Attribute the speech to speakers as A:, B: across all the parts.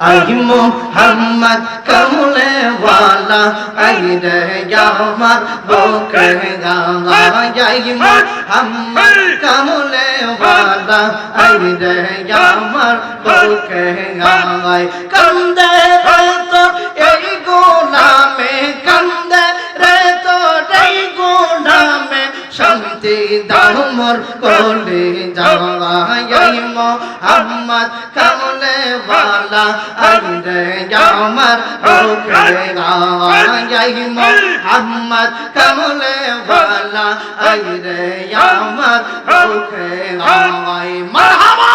A: आई मोहम्मद कमले वाला आई रे यामर बोके गावा आई मोहम्मद कमले वाला आई रे यामर बोके गावा कंदे रे तो ए गोलामे कंदे रे तो रे गोलामे शांति दाओ मोर कोले जावा आई मोहम्मद कमले वाला आई रे यामर बोके गावा आई मोहम्मद कमले वाला आई रे यामर बोके गावा मरहबा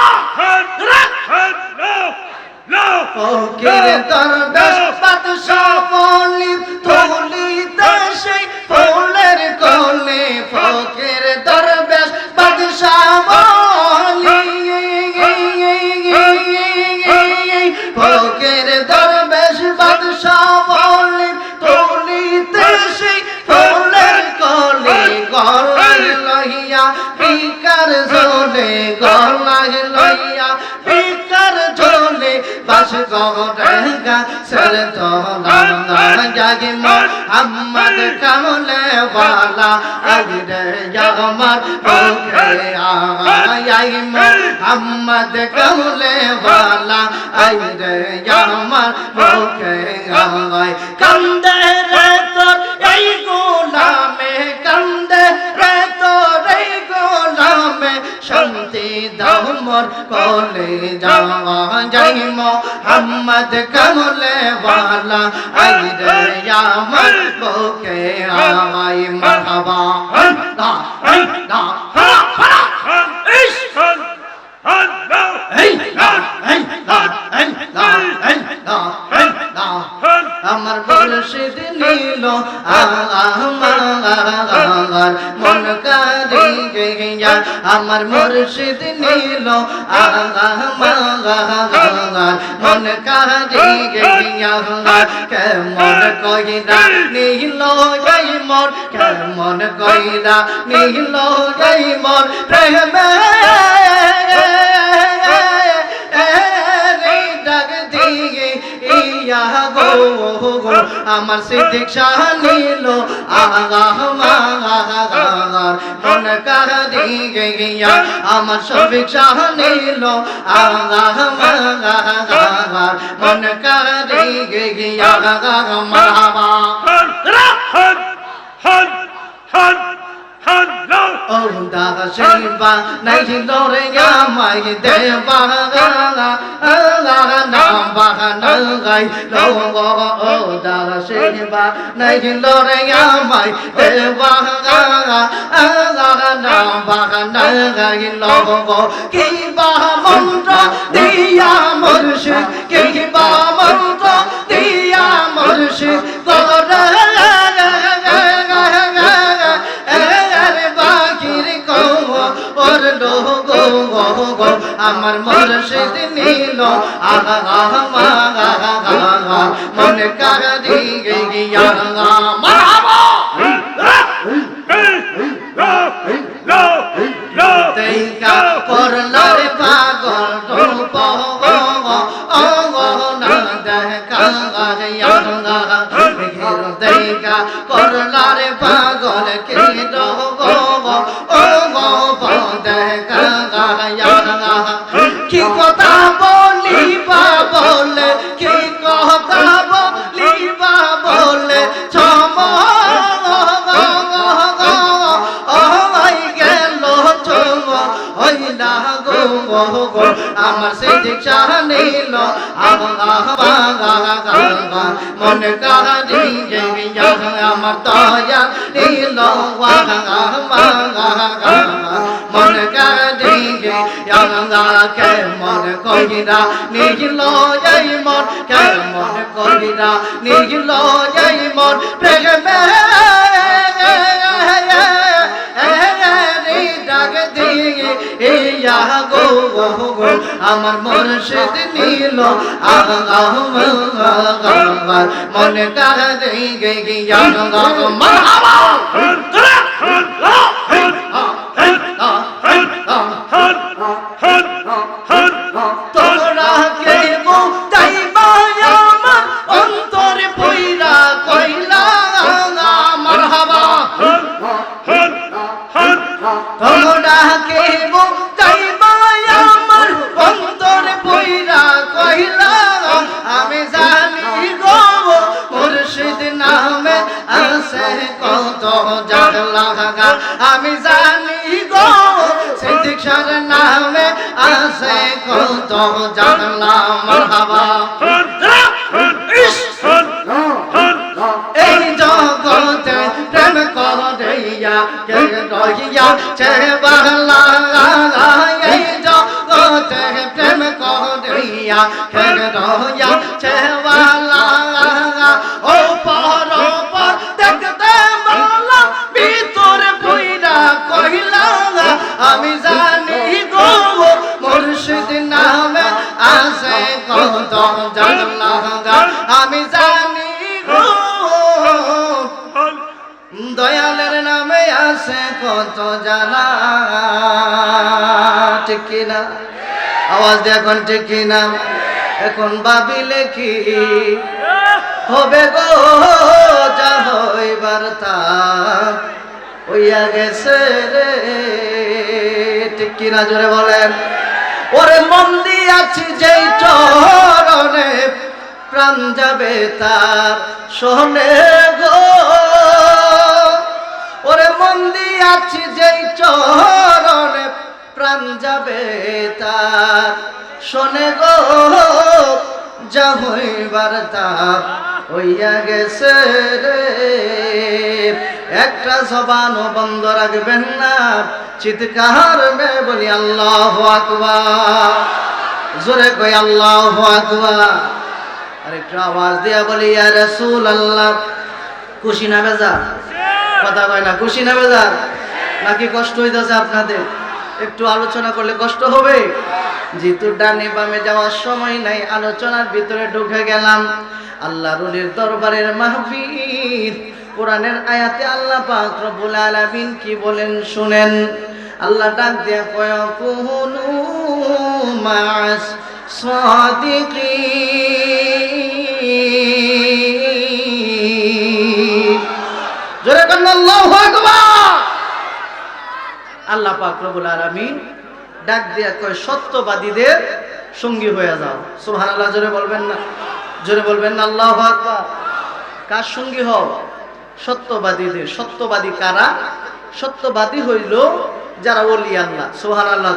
A: फकीर दरवेश बादशाह वली তোলি দেশে ফুলের কোলে ফকির দরবেশ বাদশাহ वली ফকির দরবেশ বাদশাহ वली তোলি দেশে ফুলের কোলে গলায় লইয়া ভিকার ঝোলে গলায় লইয়া ভিকার ঝোলে বাস গরেগা সর তোলা জাগে মোহাম্মদ কমলে वाला आई रे यामर बोके आई मोहम्मद कमले वाला आई रे यामर बोके आई कंदे रे तो आई गोलामे कंदे रे तो रे गोलामे शांति दाओ मोर कोले जावा जाई मोहम्मद कमले वाला आई रे यामर बोके आई मरहबा ला ला ला इश्क আমার মুর্শিদ নীল আমার মন কারিয়া আমার মুর্শিদ নীল আমার মন কারিয়া কেমন কইরা নীল এই মন কেমন কইরা নীল এই মন প্রেমে আমার সিদ্দিক শাহ নীল মন কারিয়া আমার শফিক শাহ নীল মন কারিয়া মারহাবা Oh, da shiva, nailo re yamai deva na ba na gai lo oh da shiva, nailo re yamai deva na ba na gai lo ki ba mantra diya murshid ki ba mantra diya murshid আমার মুর্শিদ নীল মন কারিয়া মারহাবা তেইকা করলার পাগল রূপ না দেখা তেইকা করলার পাগল কি কি কথা বলিবা বলে কি কথা বলিবা বলে গেল হইলা গো আমার সিদ্দিক শাহ নীল মন কারিয়া আমার দয়া নীল মন কারিয়া কেমন কইরা নীল এই মন কেমন কইরা নীল এই মন প্রেমে ডাক দিয়ে ইয়া গো আমার মুর্শিদ নীল আমার মনে কাঁদে গিয়া মারহাবা তোরা কে বুঝাইবা আমার অন্তরে পইরা কইলা মারহাবা তোরা কে বুঝাইবা আমার অন্তরে পইরা কইলা আমি জানি গো মুর্শিদ নামে আছে কত জাগলা আমি জানি গো সিদ্দিক শাহর নামে আছে কত জাগলা মারহাবা এই জগতে প্রেম করিয়া কে রহিয়া চে বাংলা এই জগতে প্রেম করিয়া কে রহিয়া চে বাংলা ও পর পর দেখতে মালা ভিতরে পইরা কহিলা আমি জানি গো মুর্শিদ নামে আছে কত জাগলা আমি জানি গো দয়ালের নামে আছে কত জানা ঠিক কিনা আওয়াজ দিয়ে এখন ঠিক কিনা এখন ভাবিলে কি হবে গো যা হইবার তা হইয়া গেছে রে ঠিক কিনা জোরে বলেন ওরে মন দিয়াছি যেই চরণে প্রাণ যাবে তার শোনে গো ওরে মন দিয়াছি যেই চরণে প্রাণ যাবে তার শোনে গো যা হইবার তা হইয়া গেছে রে একটা জবানও বন্ধ রাখবেন না চিৎকার মে বলি আল্লাহু আকবার জোরে কই আল্লাহু আকবার আর একটু আওয়াজ দিয়া বলি ইয়া রাসূলুল্লাহ খুশি না বেজার কথা কয় না খুশি না বেজার নাকি কষ্ট হইতাছে আপনাদের একটু আলোচনা করলে কষ্ট হবে যেহেতু ডানে বামে যাওয়ার সময় নাই আলোচনার ভিতরে ঢুকে গেলাম আল্লাহর ওলির দরবারের মাহফিল কোরআনের আয়াতে আল্লাহ পাক রব্বুল আলামিন কি বলেন শুনেন আল্লাহ ডাক দিয়া কয় কুনু মা'আস সাদিকিন জোরে বলেন আল্লাহু আকবার আল্লাহ পাক রব্বুল আলামিন ডাক দিয়া কয় সত্যবাদীদের সঙ্গী হয়ে যাও সুবহানাল্লাহ জোরে বলবেন না জোরে বলবেন না আল্লাহু আকবার কার সঙ্গী হও সত্যবাদীদের সত্যবাদী কারা সত্যবাদী হইল যারা ওলি আল্লাহ সুবহানাল্লাহ